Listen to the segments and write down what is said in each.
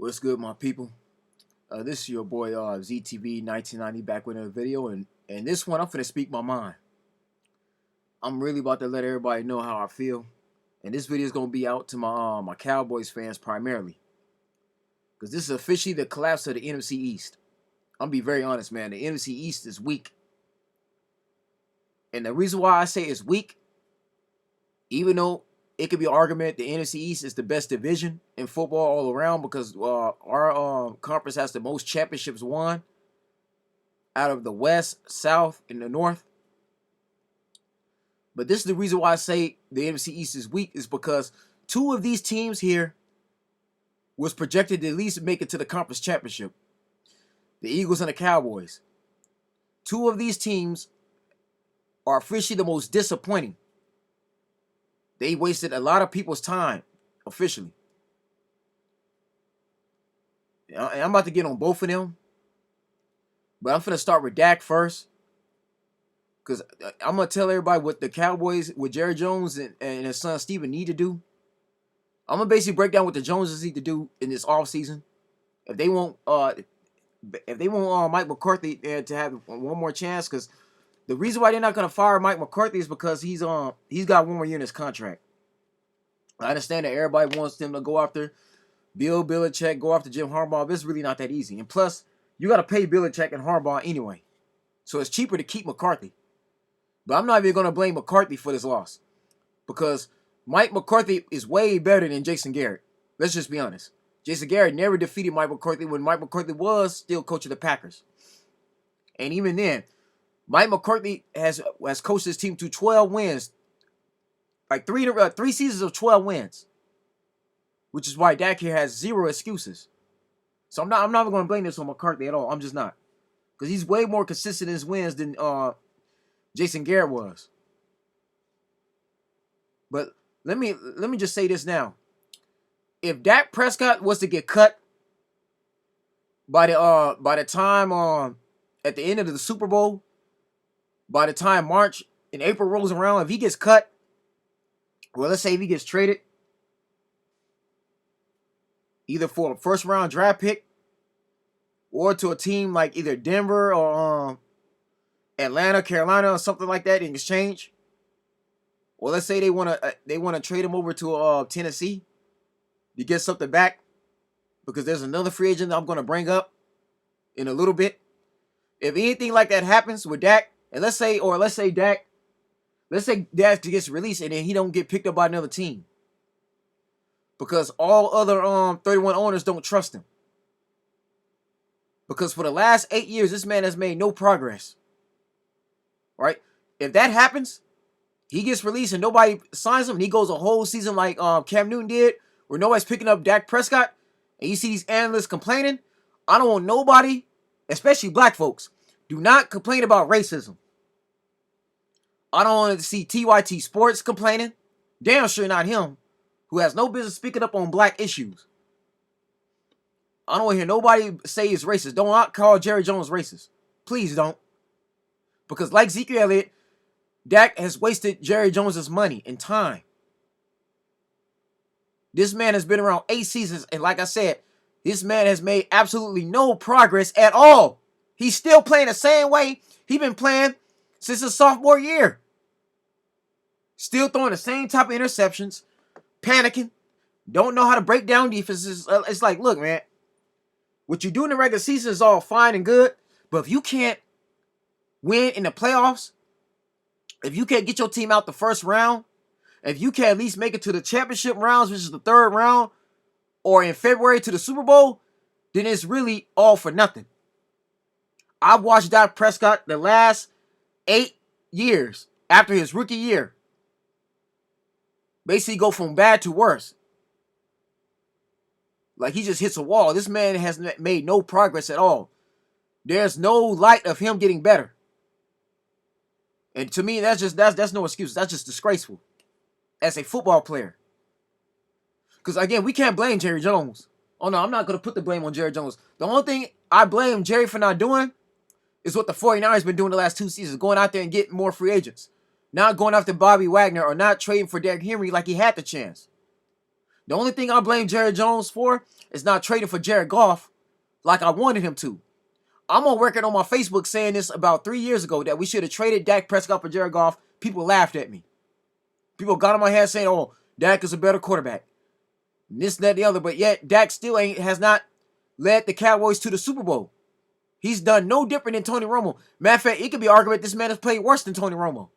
What's good, my people? This is your boy ZTV 1990 back with another video, and this one I'm finna speak my mind. I'm really about to let everybody know how I feel, and this video is gonna be out to my Cowboys fans primarily, because this is officially the collapse of the NFC East. I'm gonna be very honest, man. The NFC East is weak, and the reason why I say it's weak, even though it could be an argument the NFC East is the best division in football all around because our conference has the most championships won out of the West, South, and the North. But this is the reason why I say the NFC East is weak is because two of these teams here was projected to at least make it to the conference championship. The Eagles and the Cowboys. Two of these teams are officially the most disappointing. They wasted a lot of people's time, officially. And I'm about to get on both of them. But I'm going to start with Dak first. Because I'm going to tell everybody what the Cowboys, with Jerry Jones and his son Steven need to do. I'm going to basically break down what the Joneses need to do in this offseason. If they want Mike McCarthy to have one more chance, because the reason why they're not going to fire Mike McCarthy is because he's got one more year in his contract. I understand that everybody wants them to go after Bill Belichick, go after Jim Harbaugh, but it's really not that easy. And plus, you got to pay Belichick and Harbaugh anyway. So it's cheaper to keep McCarthy. But I'm not even going to blame McCarthy for this loss, because Mike McCarthy is way better than Jason Garrett. Let's just be honest. Jason Garrett never defeated Mike McCarthy when Mike McCarthy was still coach of the Packers. And even then, Mike McCarthy has coached his team to 12 wins. Like three seasons of 12 wins. Which is why Dak here has zero excuses. So I'm not even going to blame this on McCarthy at all. I'm just not. Because he's way more consistent in his wins than Jason Garrett was. But let me just say this now. If Dak Prescott was to get cut by the time at the end of the Super Bowl, by the time March and April rolls around, if he gets cut, well, let's say if he gets traded, either for a first-round draft pick or to a team like either Denver or Atlanta, Carolina, or something like that in exchange, or let's say they want to trade him over to Tennessee to get something back, because there's another free agent that I'm going to bring up in a little bit. If anything like that happens with Dak, and let's say Dak gets released and then he don't get picked up by another team, because all other 31 owners don't trust him. Because for the last 8 years, this man has made no progress. Right? If that happens, he gets released and nobody signs him, and he goes a whole season like Cam Newton did, where nobody's picking up Dak Prescott, and you see these analysts complaining. I don't want nobody, especially black folks, do not complain about racism. I don't want to see TYT Sports complaining. Damn sure not him, who has no business speaking up on black issues. I don't want to hear nobody say he's racist. Don't not call Jerry Jones racist. Please don't. Because like Zeke Elliott, Dak has wasted Jerry Jones' money and time. This man has been around 8 seasons, and like I said, this man has made absolutely no progress at all. He's still playing the same way he's been playing since his sophomore year. Still throwing the same type of interceptions, panicking, don't know how to break down defenses. It's like, look, man, what you do in the regular season is all fine and good, but if you can't win in the playoffs, if you can't get your team out the first round, if you can't at least make it to the championship rounds, which is the third round, or in February to the Super Bowl, then it's really all for nothing. I've watched Dak Prescott the last 8 years after his rookie year basically go from bad to worse. Like he just hits a wall. This man has made no progress at all. There's no light of him getting better. And to me, that's no excuse. That's just disgraceful as a football player. Because again, we can't blame Jerry Jones. Oh no, I'm not going to put the blame on Jerry Jones. The only thing I blame Jerry for not doing is what the 49ers been doing the last 2 seasons, going out there and getting more free agents. Not going after Bobby Wagner or not trading for Derrick Henry like he had the chance. The only thing I blame Jerry Jones for is not trading for Jared Goff like I wanted him to. I'm on record on my Facebook saying this about 3 years ago that we should have traded Dak Prescott for Jared Goff. People laughed at me. People got on my head saying, "Oh, Dak is a better quarterback." And this, that, the other. But yet, Dak still has not led the Cowboys to the Super Bowl. He's done no different than Tony Romo. Matter of fact, it could be argued this man has played worse than Tony Romo.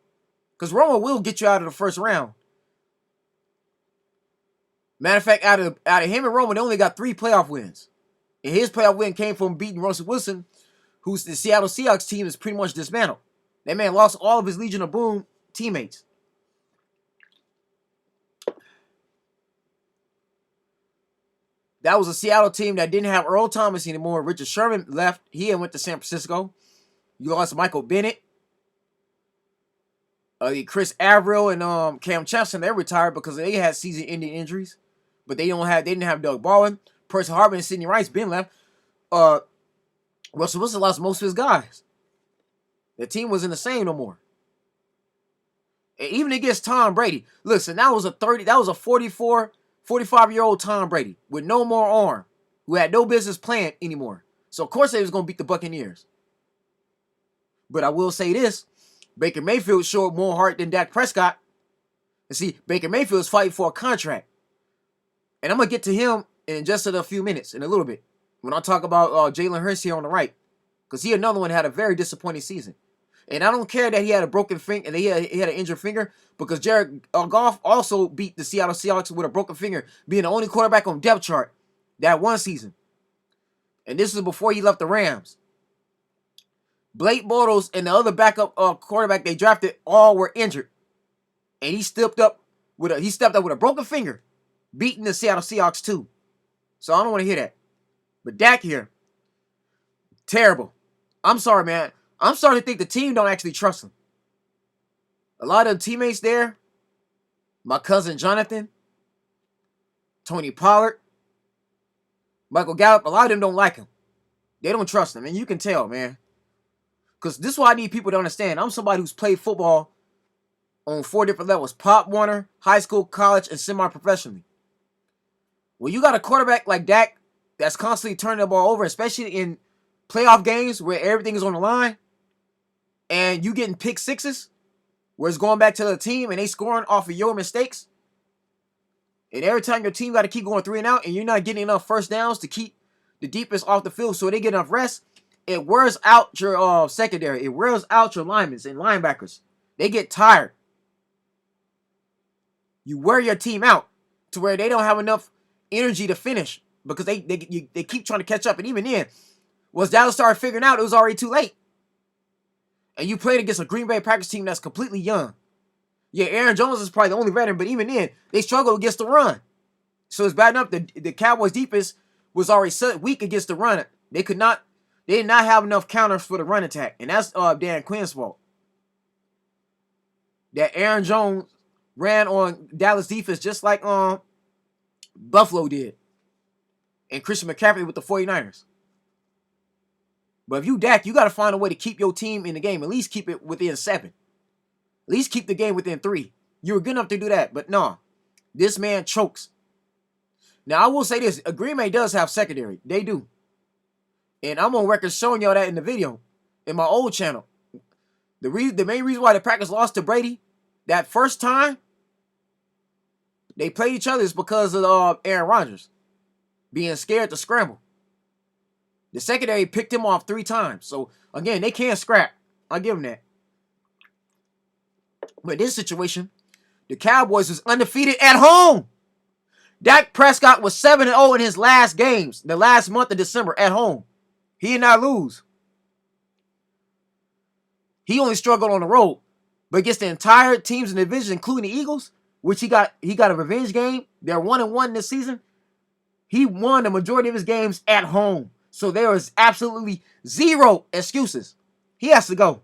Because Romo will get you out of the first round. Matter of fact, out of him and Romo, they only got 3 playoff wins. And his playoff win came from beating Russell Wilson, who's the Seattle Seahawks team is pretty much dismantled. That man lost all of his Legion of Boom teammates. That was a Seattle team that didn't have Earl Thomas anymore. Richard Sherman left. He went to San Francisco. You lost Michael Bennett. Chris Averill and Cam Chancellor, they retired because they had season-ending injuries. But they didn't have Doug Baldwin. Percy Harvin and Sidney Rice been left. Russell Wilson lost most of his guys. The team wasn't the same no more. And even against Tom Brady. Listen, that was a 45-year-old Tom Brady with no more arm, who had no business playing anymore. So of course they was gonna beat the Buccaneers. But I will say this: Baker Mayfield showed more heart than Dak Prescott. And see, Baker Mayfield is fighting for a contract. And I'm gonna get to him in just a few minutes, in a little bit, when I talk about Jalen Hurts here on the right, because he another one had a very disappointing season. And I don't care that he had a broken finger and he had an injured finger, because Jared Goff also beat the Seattle Seahawks with a broken finger, being the only quarterback on depth chart that one season. And this is before he left the Rams. Blake Bortles and the other backup quarterback they drafted all were injured, and he stepped up with a broken finger, beating the Seattle Seahawks too. So I don't want to hear that. But Dak here, terrible. I'm sorry, man. I'm starting to think the team don't actually trust him. A lot of the teammates there, my cousin Jonathan, Tony Pollard, Michael Gallup, a lot of them don't like him. They don't trust him, and you can tell, man. Because this is what I need people to understand. I'm somebody who's played football on 4 different levels: Pop Warner, high school, college, and semi-professionally. When you got a quarterback like Dak that's constantly turning the ball over, especially in playoff games where everything is on the line, and you getting pick sixes, where it's going back to the team and they scoring off of your mistakes, and every time your team got to keep going 3 and out, and you're not getting enough first downs to keep the defense off the field so they get enough rest, it wears out your secondary. It wears out your linemen and linebackers. They get tired. You wear your team out to where they don't have enough energy to finish, because they keep trying to catch up. And even then, once Dallas started figuring out, it was already too late. And you played against a Green Bay Packers team that's completely young. Yeah, Aaron Jones is probably the only veteran, but even then, they struggled against the run. So it's bad enough that the Cowboys defense was already weak against the run. They did not have enough counters for the run attack. And that's Dan Quinn's fault. That Aaron Jones ran on Dallas defense just like Buffalo did. And Christian McCaffrey with the 49ers. But if you Dak, you got to find a way to keep your team in the game. At least keep it within 7. At least keep the game within 3. You were good enough to do that. But no, this man chokes. Now, I will say this. Green Bay does have secondary. They do. And I'm on record showing y'all that in the video in my old channel. The main reason why the Packers lost to Brady that first time they played each other is because of Aaron Rodgers being scared to scramble. The secondary picked him off 3 times. So, again, they can't scrap. I'll give them that. But in this situation, the Cowboys was undefeated at home. Dak Prescott was 7-0 in his last games, the last month of December at home. He did not lose. He only struggled on the road. But against the entire teams in the division, including the Eagles, which he got a revenge game. They're 1-1 this season. He won the majority of his games at home. So there is absolutely 0 excuses. He has to go.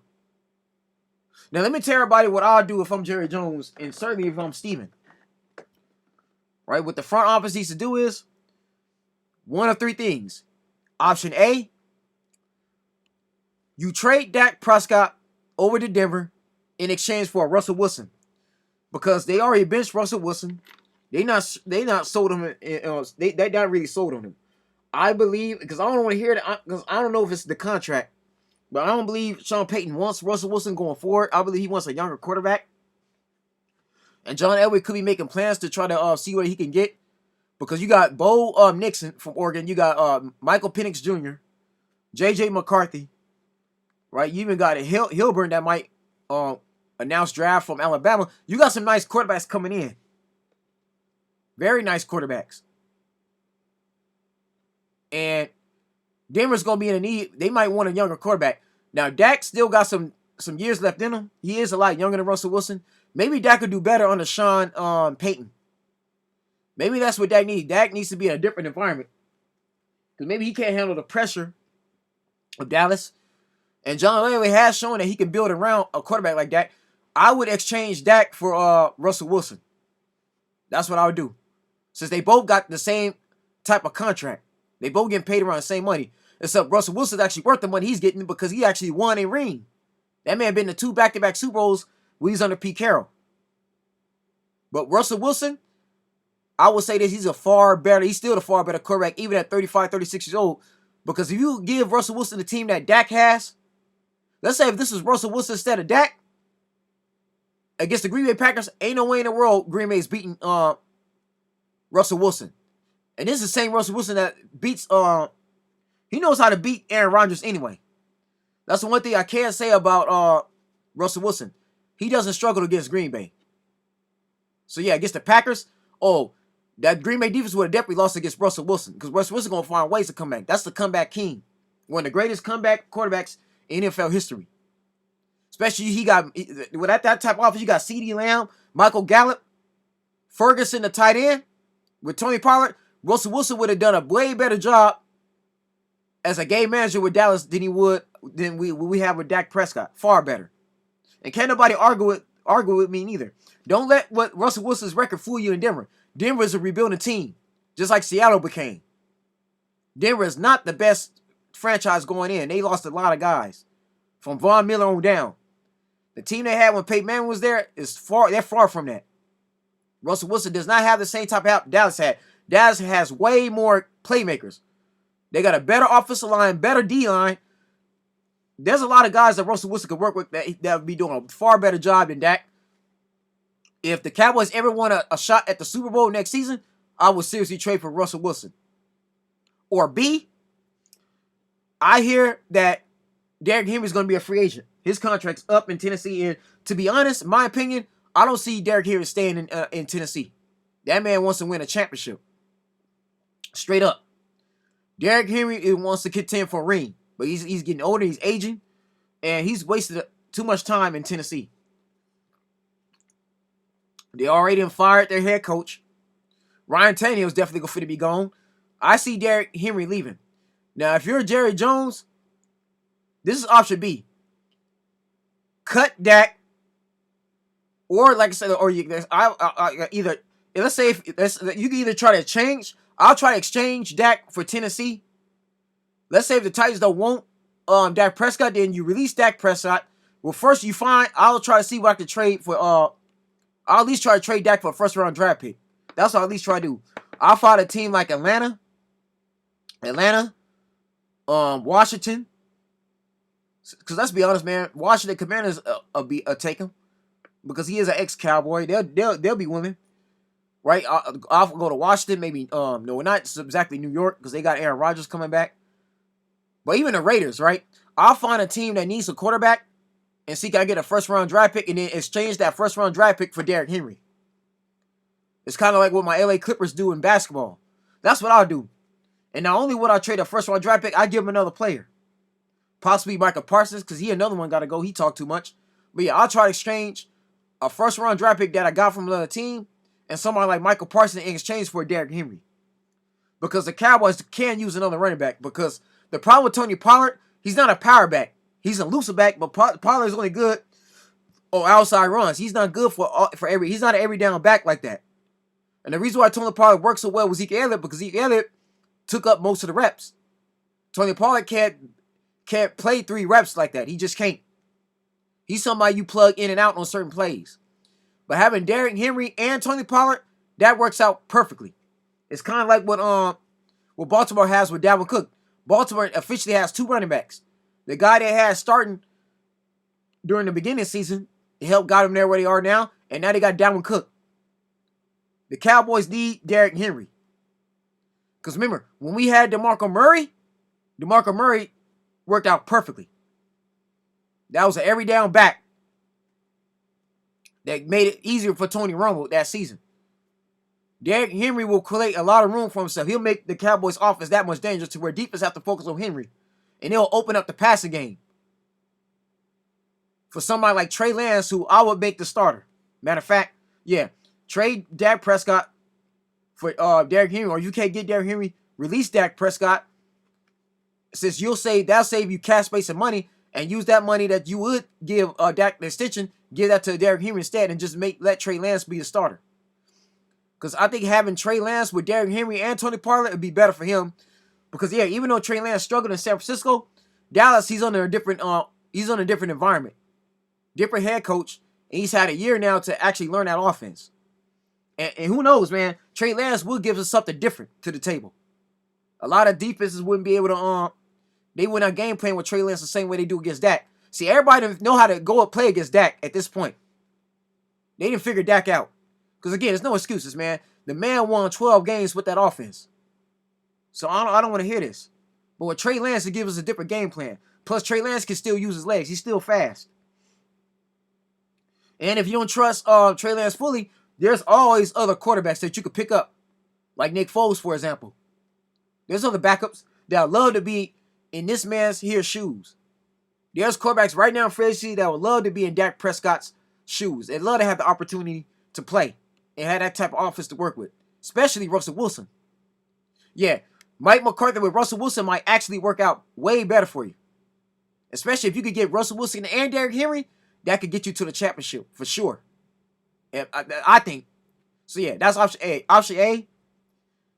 Now, let me tell everybody what I'll do if I'm Jerry Jones, and certainly if I'm Steven. Right? What the front office needs to do is one of 3 things. Option A, you trade Dak Prescott over to Denver in exchange for Russell Wilson, because they already benched Russell Wilson. They not sold him. They not really sold on him. I believe because I don't want to hear that because I don't know if it's the contract, but I don't believe Sean Payton wants Russell Wilson going forward. I believe he wants a younger quarterback, and John Elway could be making plans to try to see what he can get because you got Bo Nixon from Oregon, you got Michael Penix Jr., J.J. McCarthy, right? You even got a Hilburn that might announce draft from Alabama. You got some nice quarterbacks coming in, very nice quarterbacks. And Denver's going to be in a need. They might want a younger quarterback. Now, Dak still got some years left in him. He is a lot younger than Russell Wilson. Maybe Dak could do better under Sean Payton. Maybe that's what Dak needs. Dak needs to be in a different environment. Because maybe he can't handle the pressure of Dallas. And John Elway has shown that he can build around a quarterback like Dak. I would exchange Dak for Russell Wilson. That's what I would do. Since they both got the same type of contract. They both getting paid around the same money. Except Russell Wilson's actually worth the money he's getting because he actually won a ring. That man been to 2 back-to-back Super Bowls when he's under Pete Carroll. But Russell Wilson, I would say that he's still a far better quarterback, even at 35, 36 years old. Because if you give Russell Wilson the team that Dak has, let's say if this was Russell Wilson instead of Dak, against the Green Bay Packers, ain't no way in the world Green Bay's beating Russell Wilson. And this is the same Russell Wilson that beats, he knows how to beat Aaron Rodgers anyway. That's the one thing I can't say about Russell Wilson. He doesn't struggle against Green Bay. So yeah, against the Packers, that Green Bay defense would have definitely lost against Russell Wilson. Because Russell Wilson going to find ways to come back. That's the comeback king. One of the greatest comeback quarterbacks in NFL history. Especially with that type of offense, you got CeeDee Lamb, Michael Gallup, Ferguson, the tight end, with Tony Pollard. Russell Wilson would have done a way better job as a game manager with Dallas than we have with Dak Prescott. Far better. And can't nobody argue with me neither. Don't let what Russell Wilson's record fool you in Denver. Denver is a rebuilding team, just like Seattle became. Denver is not the best franchise going in. They lost a lot of guys from Von Miller on down. The team they had when Peyton Manning was there they're far from that. Russell Wilson does not have the same type of help Dallas had. Dallas has way more playmakers. They got a better offensive line, better D-line. There's a lot of guys that Russell Wilson could work with that would be doing a far better job than Dak. If the Cowboys ever want a shot at the Super Bowl next season, I would seriously trade for Russell Wilson. Or B, I hear that Derrick Henry's going to be a free agent. His contract's up in Tennessee. And to be honest, in my opinion, I don't see Derrick Henry staying in Tennessee. That man wants to win a championship. Straight up. Derrick Henry wants to contend for a ring. But he's getting older, he's aging, and he's wasted too much time in Tennessee. They already fired their head coach. Ryan Tannehill's definitely going to be gone. I see Derrick Henry leaving. Now, if you're Jerry Jones, this is option B. Cut Dak, or like I said, or you either. Let's say you can either try to exchange. I'll try to exchange Dak for Tennessee. Let's say if the Titans don't want Dak Prescott, then you release Dak Prescott. Well, first I'll try to see what I can trade for. I'll at least try to trade Dak for a first-round draft pick. That's what I'll at least try to do. I'll find a team like Atlanta, Washington. Because let's be honest, man, Washington Commanders take him because he is an ex-Cowboy. They'll be winning, right? I'll go to Washington, maybe. No, not exactly New York because they got Aaron Rodgers coming back. But even the Raiders, right? I'll find a team that needs a quarterback and see can I get a first-round draft pick and then exchange that first-round draft pick for Derrick Henry. It's kind of like what my LA Clippers do in basketball. That's what I'll do. And not only would I trade a first-round draft pick, I give him another player. Possibly Michael Parsons because another one got to go. He talked too much. But yeah, I'll try to exchange a first-round draft pick that I got from another team and somebody like Michael Parsons in exchange for Derrick Henry. Because the Cowboys can use another running back because the problem with Tony Pollard, he's not a power back. He's a looser back, but Pollard is only good on outside runs. He's not good he's not an every down back like that. And the reason why Tony Pollard worked so well with Zeke Elliott because Zeke Elliott took up most of the reps. Tony Pollard can't play 3 reps like that. He just can't. He's somebody you plug in and out on certain plays. But having Derrick Henry and Tony Pollard, That works out perfectly. It's kind of like what Baltimore has with Dalvin Cook. Baltimore officially has 2 running backs. The guy they had starting during the beginning of the season, it helped got them there where they are now, and now they got Dalvin Cook. The Cowboys need Derrick Henry. Because remember, when we had DeMarco Murray worked out perfectly. That was an every down back that made it easier for Tony Romo that season. Derrick Henry will create a lot of room for himself. He'll make the Cowboys' offense that much dangerous to where defense have to focus on Henry. And they'll open up the passing game for somebody like Trey Lance, who I would make the starter. Matter of fact, yeah, trade Dak Prescott for Derrick Henry, or you can't get Derrick Henry, release Dak Prescott. Since that'll save you cash space and money, and use that money that you would give Dak the extension, give that to Derrick Henry instead, and just let Trey Lance be the starter. Because I think having Trey Lance with Derrick Henry and Tony Pollard would be better for him. Because yeah, even though Trey Lance struggled in San Francisco, Dallas, he's under a different environment, different head coach, and he's had a year now to actually learn that offense. And who knows, man? Trey Lance will give us something different to the table. A lot of defenses wouldn't be able to they wouldn't have game plan with Trey Lance the same way they do against Dak. See, everybody know how to go and play against Dak at this point. They didn't figure Dak out. Because again, there's no excuses, man. The man won 12 games with that offense. So I don't want to hear this. But with Trey Lance, it gives us a different game plan. Plus, Trey Lance can still use his legs. He's still fast. And if you don't trust Trey Lance fully, there's always other quarterbacks that you could pick up. Like Nick Foles, for example. There's other backups that would love to be in this man's shoes. There's quarterbacks right now in free agency that would love to be in Dak Prescott's shoes. They'd love to have the opportunity to play and have that type of offense to work with. Especially Russell Wilson. Yeah, Mike McCarthy with Russell Wilson might actually work out way better for you. Especially if you could get Russell Wilson and Derrick Henry, that could get you to the championship for sure. And I think. So yeah, that's option A. Option A,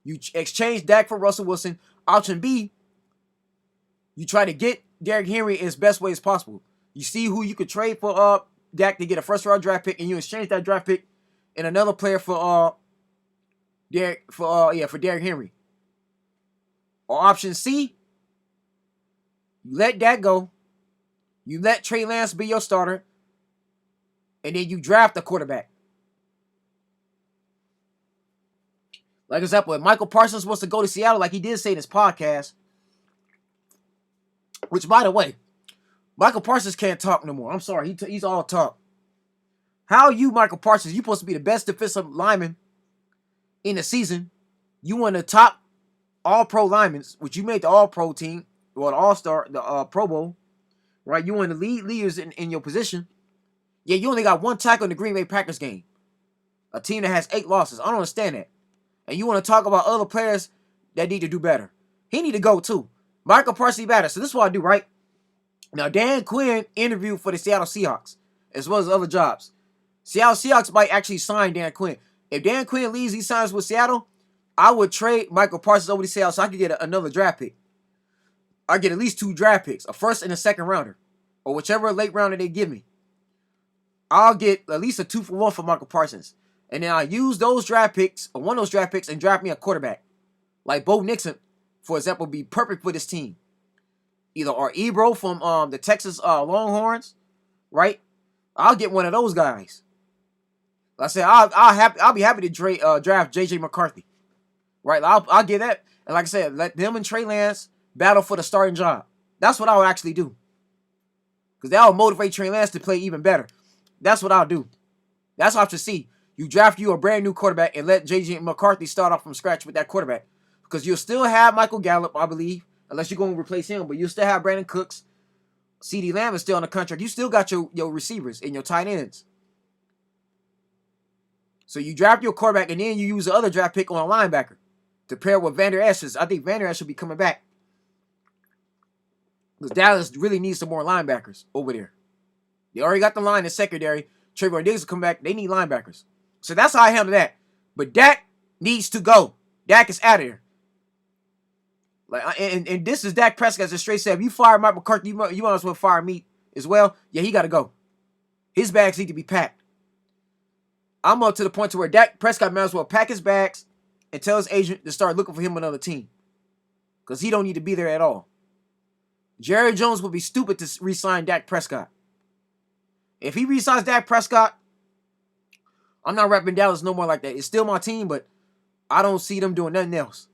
you exchange Dak for Russell Wilson. Option B, you try to get Derrick Henry in as best way as possible. You see who you could trade for Dak to get a first-round draft pick, and you exchange that draft pick and another player for Derrick Henry. Or option C, you let Dak go. You let Trey Lance be your starter, and then you draft a quarterback. Like example, if Michael Parsons wants to go to Seattle, like he did say in his podcast, which, by the way, Michael Parsons can't talk no more. I'm sorry, he's all talk. How are you, Michael Parsons? You're supposed to be the best defensive lineman in the season. You won the top All-Pro linemen, which you made the All-Pro team, or the All-Star, the Pro Bowl, right? You were the lead leaders in your position. Yeah, you only got 1 tackle in the Green Bay Packers game. A team that has 8 losses. I don't understand that. And you want to talk about other players that need to do better. He need to go too. Michael Parsons better. So this is what I do, right? Now, Dan Quinn interviewed for the Seattle Seahawks, as well as other jobs. Seattle Seahawks might actually sign Dan Quinn. If Dan Quinn leaves, he signs with Seattle, I would trade Michael Parsons over to Seattle so I could get another draft pick. I get at least 2 draft picks, a first and a second rounder, or whichever late rounder they give me. I'll get at least a 2-for-1 for Michael Parsons. And then I use those draft picks, or one of those draft picks, and draft me a quarterback. Like Bo Nixon, for example, would be perfect for this team. Either or Ebro from the Texas Longhorns, right? I'll get one of those guys. Like I said, I'll be happy to draft J.J. McCarthy. Right? I'll get that. And like I said, let them and Trey Lance battle for the starting job. That's what I would actually do. Because that will motivate Trey Lance to play even better. That's what I'll do. That's option C. You draft you a brand new quarterback and let J.J. McCarthy start off from scratch with that quarterback. Because you'll still have Michael Gallup, I believe, unless you're going to replace him. But you'll still have Brandon Cooks. CeeDee Lamb is still on the contract. You still got your receivers and your tight ends. So you draft your quarterback and then you use the other draft pick on a linebacker to pair with Vander Esch. I think Vander Esch should be coming back. Because Dallas really needs some more linebackers over there. They already got the line in secondary. Trayvon Diggs will come back. They need linebackers. So that's how I handle that. But Dak needs to go. Dak is out of here. Like, and this is Dak Prescott, as a straight said. If you fire Mike McCarthy, you might as well fire me as well. Yeah, he got to go. His bags need to be packed. I'm up to the point to where Dak Prescott might as well pack his bags and tell his agent to start looking for him another team. Because he don't need to be there at all. Jerry Jones would be stupid to re-sign Dak Prescott. If he re-signs Dak Prescott, I'm not repping Dallas no more like that. It's still my team, but I don't see them doing nothing else.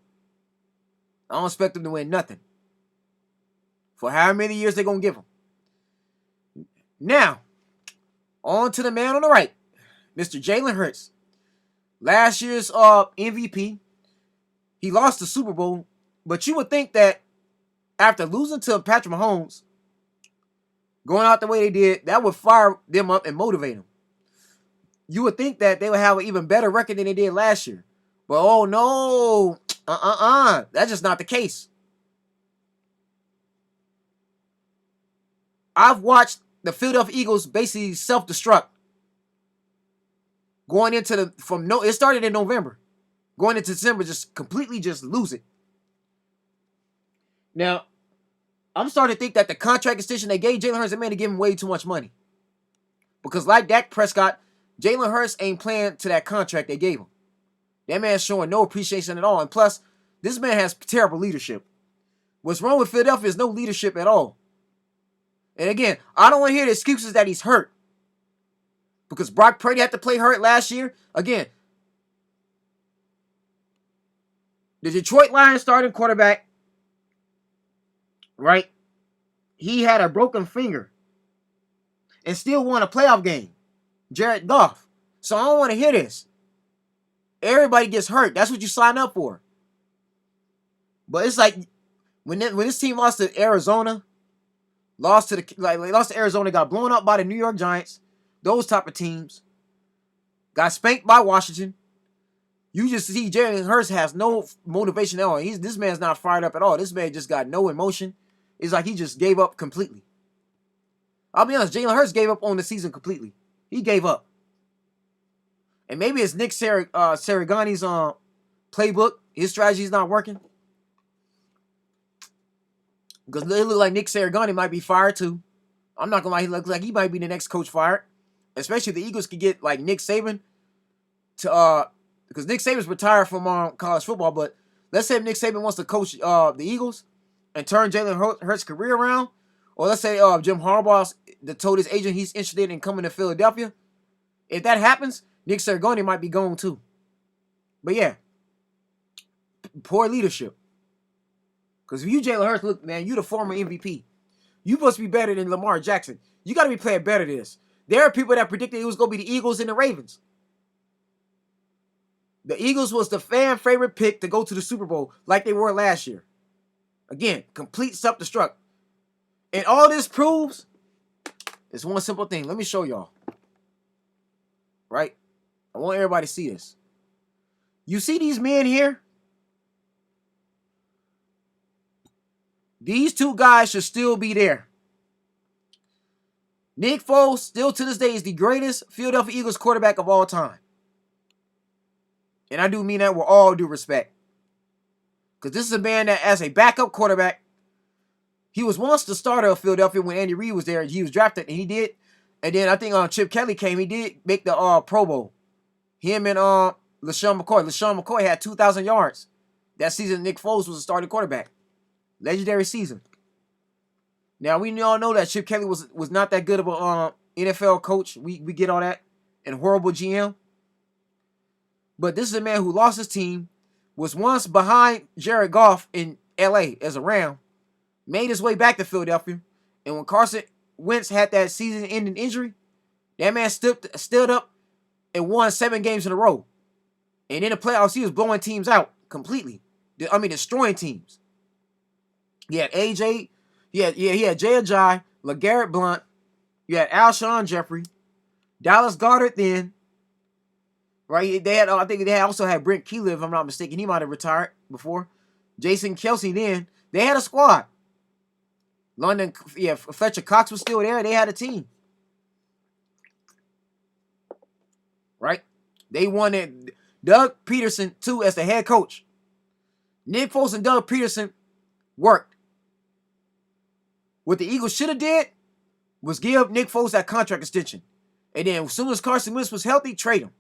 I don't expect them to win nothing. For how many years they're going to give him. Now, on to the man on the right. Mr. Jalen Hurts. Last year's MVP. He lost the Super Bowl. But you would think that after losing to Patrick Mahomes, going out the way they did, that would fire them up and motivate them. You would think that they would have an even better record than they did last year. But oh no. That's just not the case. I've watched the Philadelphia Eagles basically self-destruct. Going into it started in November. Going into December, just completely just lose it. Now, I'm starting to think that the contract extension they gave Jalen Hurts, they made to give him way too much money. Because like Dak Prescott, Jalen Hurts ain't playing to that contract they gave him. That man's showing no appreciation at all. And plus, this man has terrible leadership. What's wrong with Philadelphia is no leadership at all. And again, I don't want to hear the excuses that he's hurt. Because Brock Purdy had to play hurt last year. Again, the Detroit Lions starting quarterback, right? He had a broken finger and still won a playoff game. Jared Goff. So I don't want to hear this. Everybody gets hurt. That's what you sign up for. But it's like when this team lost to Arizona, lost to Arizona, got blown up by the New York Giants, those type of teams, got spanked by Washington. You just see Jalen Hurts has no motivation at all. This man's not fired up at all. This man just got no emotion. It's like he just gave up completely. I'll be honest, Jalen Hurts gave up on the season completely. He gave up. And maybe it's Nick Sirianni's playbook. His strategy is not working. Because it looks like Nick Sirianni might be fired too. I'm not going to lie, he looks like he might be the next coach fired. Especially if the Eagles could get like Nick Saban to because Nick Saban's retired from college football, but let's say if Nick Saban wants to coach the Eagles and turn Jalen Hurts' career around, or let's say Jim Harbaugh told his agent he's interested in coming to Philadelphia. If that happens, Nick Sirianni might be gone too. But yeah, poor leadership. Because if you Jalen Hurts, look, man, you the former MVP. You supposed to be better than Lamar Jackson. You got to be playing better than this. There are people that predicted it was going to be the Eagles and the Ravens. The Eagles was the fan favorite pick to go to the Super Bowl like they were last year. Again, complete self-destruct. And all this proves is one simple thing. Let me show y'all. Right? I want everybody to see this. You see these men here? These two guys should still be there. Nick Foles, still to this day, is the greatest Philadelphia Eagles quarterback of all time. And I do mean that with all due respect. Because this is a man that, as a backup quarterback, he was once the starter of Philadelphia when Andy Reid was there. He was drafted, and he did. And then I think Chip Kelly came. He did make the Pro Bowl. Him and LaShawn McCoy. LaShawn McCoy had 2,000 yards. That season, Nick Foles was a starting quarterback. Legendary season. Now, we all know that Chip Kelly was not that good of a NFL coach. We get all that. And horrible GM. But this is a man who lost his team, was once behind Jared Goff in L.A. as a Ram, made his way back to Philadelphia, and when Carson Wentz had that season-ending injury, that man stood up and won 7 games in a row. And in the playoffs, he was blowing teams out completely. I mean, destroying teams. He had AJ, he had Jay Ajayi, LeGarrette Blount, you had Alshon Jeffrey, Dallas Goedert then. Right, I think they also had Brent Keeler, if I'm not mistaken. He might have retired before. Jason Kelsey then. They had a squad. Fletcher Cox was still there. They had a team. Right? They won it. Doug Peterson, too, as the head coach. Nick Foles and Doug Peterson worked. What the Eagles should have did was give Nick Foles that contract extension. And then as soon as Carson Wentz was healthy, trade him.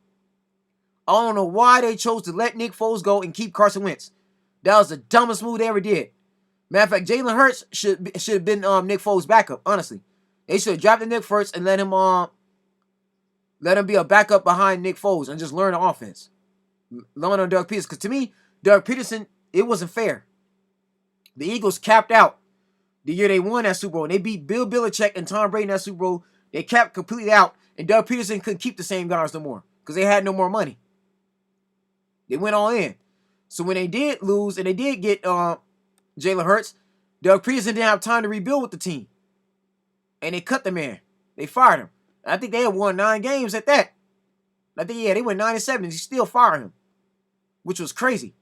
I don't know why they chose to let Nick Foles go and keep Carson Wentz. That was the dumbest move they ever did. Matter of fact, Jalen Hurts should have been Nick Foles' backup. Honestly, they should have drafted Nick first and let him be a backup behind Nick Foles and just learn the offense. Learn on Doug Peterson. Because to me, Doug Peterson, it wasn't fair. The Eagles capped out the year they won that Super Bowl. And they beat Bill Belichick and Tom Brady in that Super Bowl. They capped completely out. And Doug Peterson couldn't keep the same guys no more because they had no more money. They went all in. So when they did lose and they did get Jalen Hurts, Doug Peterson didn't have time to rebuild with the team. And they cut the man. They fired him. I think they had won 9 games at that. I think, they went 9-7 and he still fired him, which was crazy.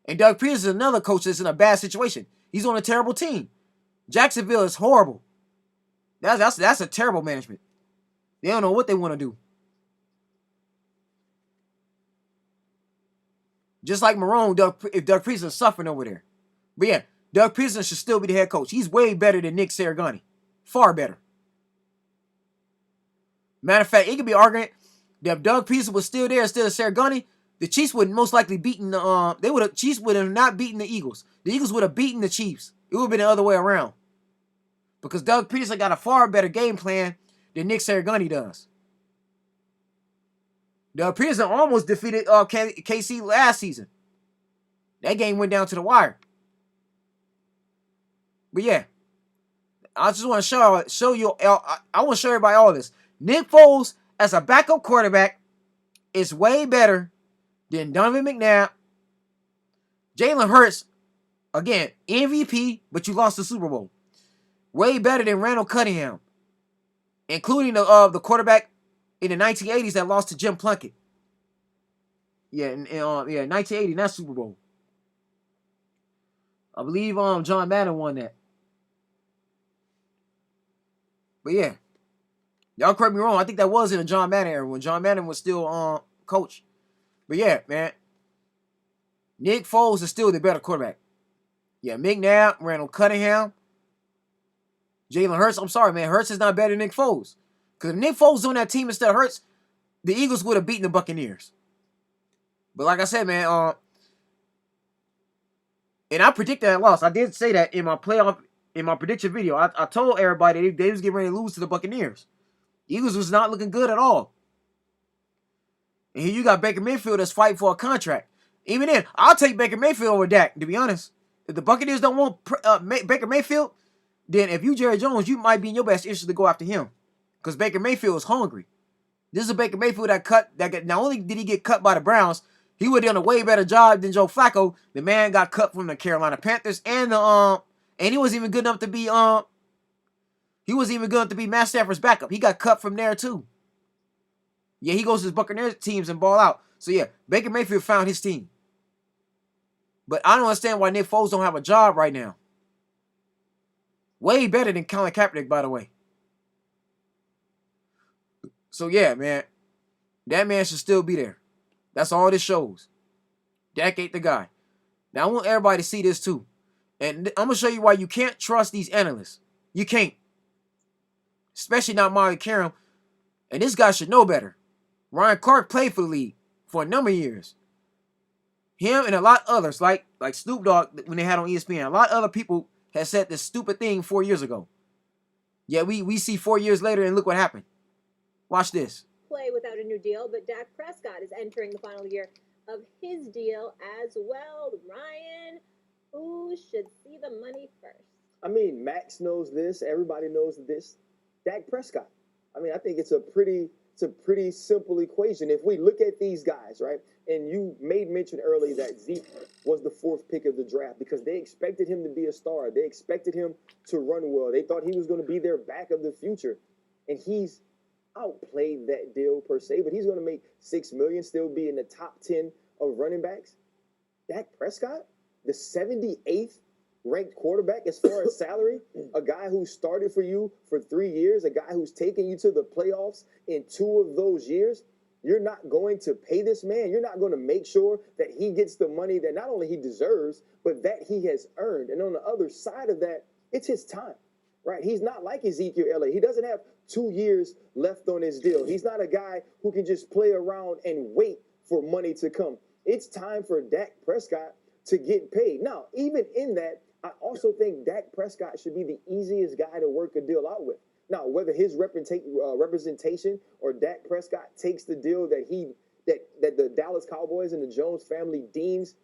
And Doug Peterson is another coach that's in a bad situation. He's on a terrible team. Jacksonville is horrible. That's a terrible management. They don't know what they want to do. Just like Marone, if Doug Peterson's suffering over there. But yeah, Doug Peterson should still be the head coach. He's way better than Nick Sirianni. Far better. Matter of fact, it could be arguing that if Doug Peterson was still there instead of Sirianni, the Chiefs would most likely beaten the Chiefs would have not beaten the Eagles. The Eagles would have beaten the Chiefs. It would have been the other way around. Because Doug Peterson got a far better game plan than Nick Sirianni does. Doug Peterson almost defeated KC last season. That game went down to the wire. But yeah, I just want to show you. I want to show everybody all this. Nick Foles as a backup quarterback is way better than Donovan McNabb. Jalen Hurts, again, MVP, but you lost the Super Bowl. Way better than Randall Cunningham, including the quarterback in the 1980s that lost to Jim Plunkett. Yeah, 1980, that Super Bowl. I believe John Madden won that. But yeah, y'all correct me wrong. I think that was in the John Madden era when John Madden was still coach. But yeah, man, Nick Foles is still the better quarterback. Yeah, McNabb, Randall Cunningham, Jalen Hurts. I'm sorry, man. Hurts is not better than Nick Foles. Because if Nick Foles was on that team instead of Hurts, the Eagles would have beaten the Buccaneers. But like I said, man, and I predicted that loss. I did say that in my prediction video. I told everybody they was getting ready to lose to the Buccaneers. Eagles was not looking good at all. And here you got Baker Mayfield that's fighting for a contract. Even then, I'll take Baker Mayfield over Dak, to be honest. If the Buccaneers don't want Baker Mayfield, then if you Jerry Jones, you might be in your best interest to go after him. Because Baker Mayfield is hungry. This is a Baker Mayfield not only did he get cut by the Browns, he would have done a way better job than Joe Flacco. The man got cut from the Carolina Panthers and he wasn't even good enough to be Matt Stafford's backup. He got cut from there too. Yeah, he goes to his Buccaneers teams and ball out. So yeah, Baker Mayfield found his team. But I don't understand why Nick Foles don't have a job right now. Way better than Colin Kaepernick, by the way. So yeah, man, that man should still be there. That's all this shows. Dak ain't the guy. Now I want everybody to see this too. And I'm going to show you why you can't trust these analysts. You can't. Especially not Molly Karam. And this guy should know better. Ryan Clark played for the league for a number of years. Him and a lot of others, like Snoop Dogg when they had on ESPN, a lot of other people had said this stupid thing 4 years ago. Yeah, we see 4 years later and look what happened. Watch this. Play without a new deal, but Dak Prescott is entering the final year of his deal as well. Ryan, who should see the money first? I mean, Max knows this. Everybody knows this. Dak Prescott. I mean, I think it's a pretty simple equation. If we look at these guys, right, and you made mention earlier that Zeke was the 4th pick of the draft because they expected him to be a star. They expected him to run well. They thought he was going to be their back of the future. And he's outplayed that deal per se, but he's going to make $6 million, still be in the top 10 of running backs. Dak Prescott, the 78th ranked quarterback as far as salary, a guy who started for you for 3 years, a guy who's taken you to the playoffs in 2 of those years. You're not going to pay this man. You're not going to make sure that he gets the money that not only he deserves, but that he has earned. And on the other side of that, it's his time, right? He's not like Ezekiel Elliott. He doesn't have 2 years left on his deal. He's not a guy who can just play around and wait for money to come. It's time for Dak Prescott to get paid. Now, even in that, I also think Dak Prescott should be the easiest guy to work a deal out with. Now, whether his representation or Dak Prescott takes the deal that the Dallas Cowboys and the Jones family deems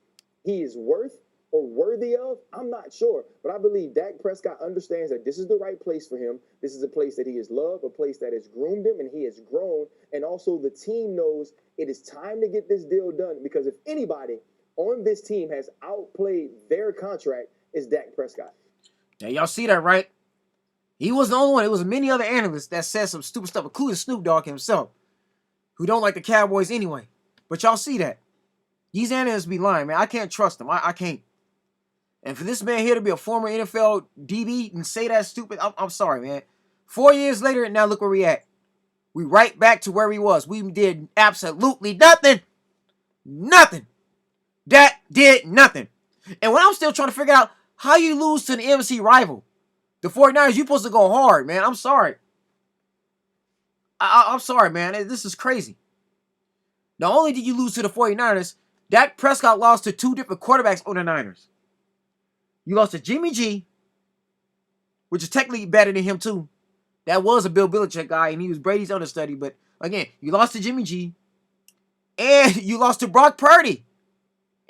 he is worth or worthy of, I'm not sure. But I believe Dak Prescott understands that this is the right place for him. This is a place that he is loved, a place that has groomed him and he has grown. And also the team knows it is time to get this deal done, because if anybody on this team has outplayed their contract, it's Dak Prescott. Now, y'all see that, right? He was the only one. It was many other analysts that said some stupid stuff, including Snoop Dogg himself, who don't like the Cowboys anyway. But y'all see that. These analysts be lying, man. I can't trust them. I can't. And for this man here to be a former NFL DB and say that stupid, I'm sorry, man. 4 years later, now look where we at. We right back to where we was. We did absolutely nothing. Nothing. That did nothing. And when I'm still trying to figure out how you lose to the NFC rival, the 49ers, you supposed to go hard, man. I'm sorry. I'm sorry, man. This is crazy. Not only did you lose to the 49ers, Dak Prescott lost to two different quarterbacks on the Niners. You lost to Jimmy G, which is technically better than him too. That was a Bill Belichick guy, and he was Brady's understudy. But again, you lost to Jimmy G, and you lost to Brock Purdy.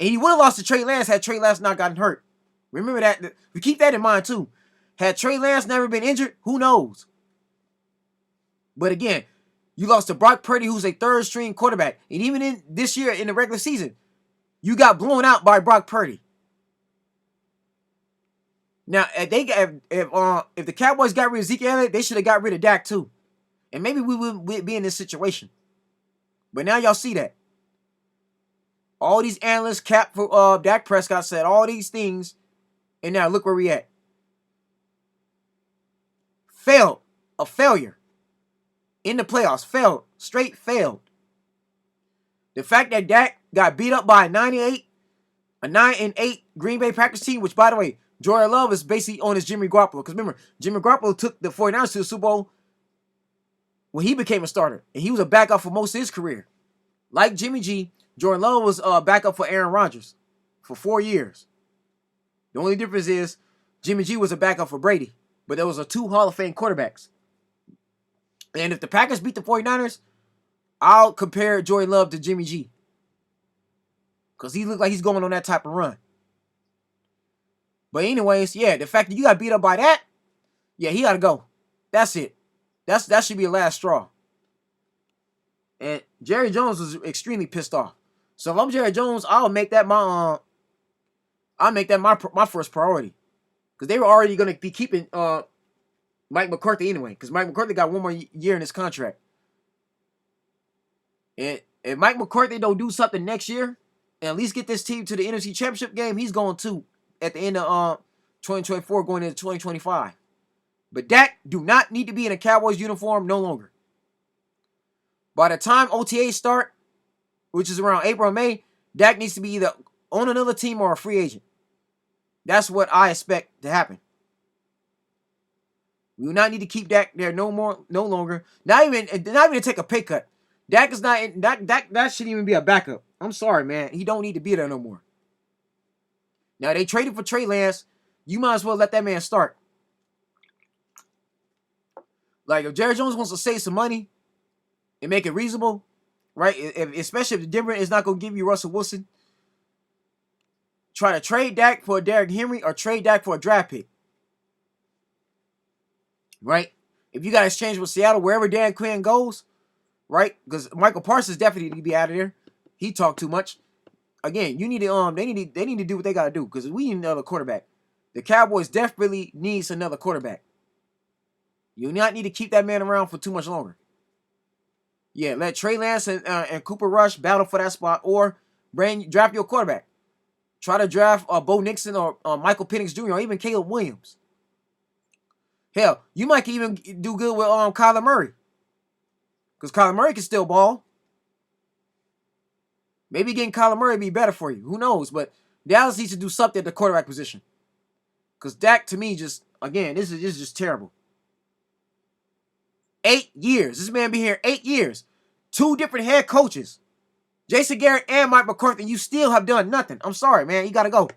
And you would have lost to Trey Lance had Trey Lance not gotten hurt. Remember that. We keep that in mind too. Had Trey Lance never been injured, who knows? But again, you lost to Brock Purdy, who's a third-string quarterback. And even in this year, in the regular season, you got blown out by Brock Purdy. Now, if the Cowboys got rid of Zeke Elliott, they should have got rid of Dak too. And maybe we wouldn't be in this situation. But now y'all see that. All these analysts capped for Dak Prescott, said all these things, and now look where we at. Failed. A failure. In the playoffs. Failed. Straight failed. The fact that Dak got beat up by a 9-8 Green Bay Packers team, which, by the way, Jordan Love is basically on his Jimmy Garoppolo. Because remember, Jimmy Garoppolo took the 49ers to the Super Bowl when he became a starter. And he was a backup for most of his career. Like Jimmy G, Jordan Love was a backup for Aaron Rodgers for 4 years. The only difference is Jimmy G was a backup for Brady. But there was two Hall of Fame quarterbacks. And if the Packers beat the 49ers, I'll compare Jordan Love to Jimmy G. Because he looked like he's going on that type of run. But anyways, yeah, the fact that you got beat up by that, yeah, he got to go. That's it. That should be the last straw. And Jerry Jones was extremely pissed off. So if I'm Jerry Jones, I'll make that my first priority. Because they were already going to be keeping Mike McCarthy anyway. Because Mike McCarthy got one more year in his contract. And if Mike McCarthy don't do something next year, and at least get this team to the NFC Championship game, he's going to at the end of 2024 going into 2025. But Dak do not need to be in a Cowboys uniform no longer. By the time OTAs start, which is around April or May, Dak needs to be either on another team or a free agent. That's what I expect to happen. We do not need to keep Dak there no longer. Not even to take a pay cut. Dak is not that shouldn't even be a backup. I'm sorry, man. He don't need to be there no more. Now they traded for Trey Lance. You might as well let that man start. Like if Jerry Jones wants to save some money and make it reasonable, right? Especially if the Denver is not going to give you Russell Wilson, try to trade Dak for Derrick Henry or trade Dak for a draft pick. Right? If you got to exchange with Seattle, wherever Dan Quinn goes, right? Because Michael Parsons definitely need to be out of there. He talked too much. Again, you need to they need to do what they got to do because we need another quarterback. The Cowboys desperately needs another quarterback. You do not need to keep that man around for too much longer. Yeah, let Trey Lance and Cooper Rush battle for that spot, or draft your quarterback. Try to draft Bo Nixon or Michael Penix Jr. or even Caleb Williams. Hell, you might even do good with Kyler Murray. Because Kyler Murray can still ball. Maybe getting Kyler Murray would be better for you. Who knows? But Dallas needs to do something at the quarterback position. Because Dak, to me, this is just terrible. 8 years. This man been here 8 years. 2 different head coaches. Jason Garrett and Mike McCarthy, you still have done nothing. I'm sorry, man. You got to go.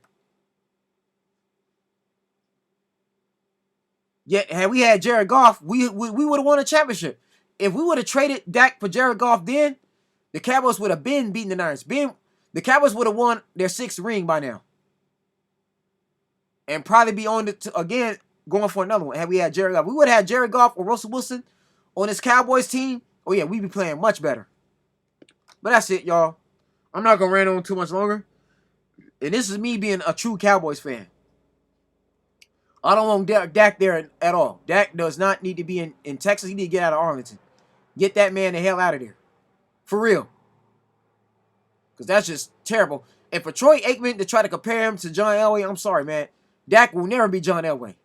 Yeah, had we had Jared Goff, we would have won a championship. If we would have traded Dak for Jared Goff then, the Cowboys would have been beating the Niners. The Cowboys would have won their 6th ring by now. And probably be on again going for another one. Had we had Jared Goff. We would have had Jared Goff or Russell Wilson on this Cowboys team. Oh, yeah, we'd be playing much better. But that's it, y'all. I'm not going to rant on too much longer. And this is me being a true Cowboys fan. I don't want Dak there at all. Dak does not need to be in Texas. He need to get out of Arlington. Get that man the hell out of there. For real. Because that's just terrible. And for Troy Aikman to try to compare him to John Elway, I'm sorry, man. Dak will never be John Elway.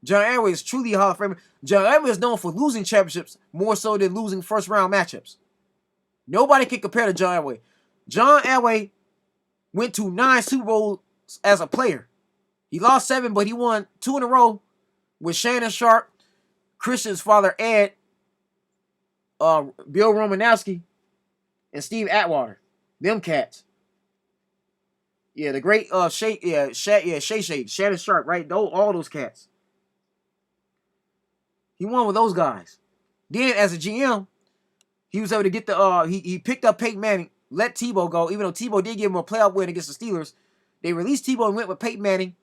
John Elway is truly a Hall of Famer. John Elway is known for losing championships more so than losing first-round matchups. Nobody can compare to John Elway. John Elway went to 9 Super Bowls as a player. He lost 7, but he won 2 in a row with Shannon Sharp, Christian's father Ed, Bill Romanowski, and Steve Atwater. Them cats. Yeah, the great Shay, Shannon Sharp, right? All those cats. He won with those guys. Then as a GM, he was able to get the he picked up Peyton Manning, let Tebow go, even though Tebow did give him a playoff win against the Steelers. They released Tebow and went with Peyton Manning.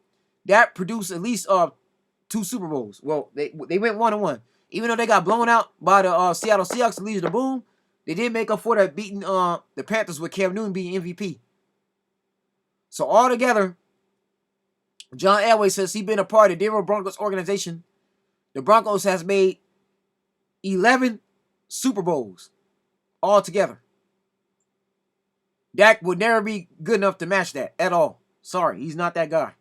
That produced at least 2 Super Bowls. Well, they went 1-1. Even though they got blown out by the Seattle Seahawks and Legion of Boom, they did make up for that beating the Panthers with Cam Newton being MVP. So altogether, John Elway says he's been a part of the Denver Broncos organization. The Broncos has made 11 Super Bowls altogether. Dak would never be good enough to match that at all. Sorry, he's not that guy.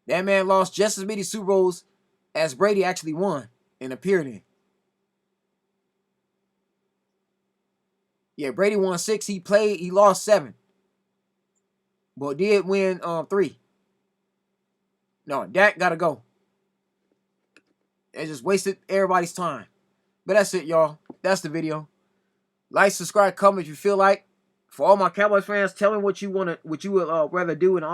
That man lost just as many Super Bowls as Brady actually won and appeared in. Yeah, Brady won 6. He lost 7. But did win 3. No, Dak gotta go. It just wasted everybody's time. But that's it, y'all. That's the video. Like, subscribe, comment if you feel like. For all my Cowboys fans, tell me what you would rather do in the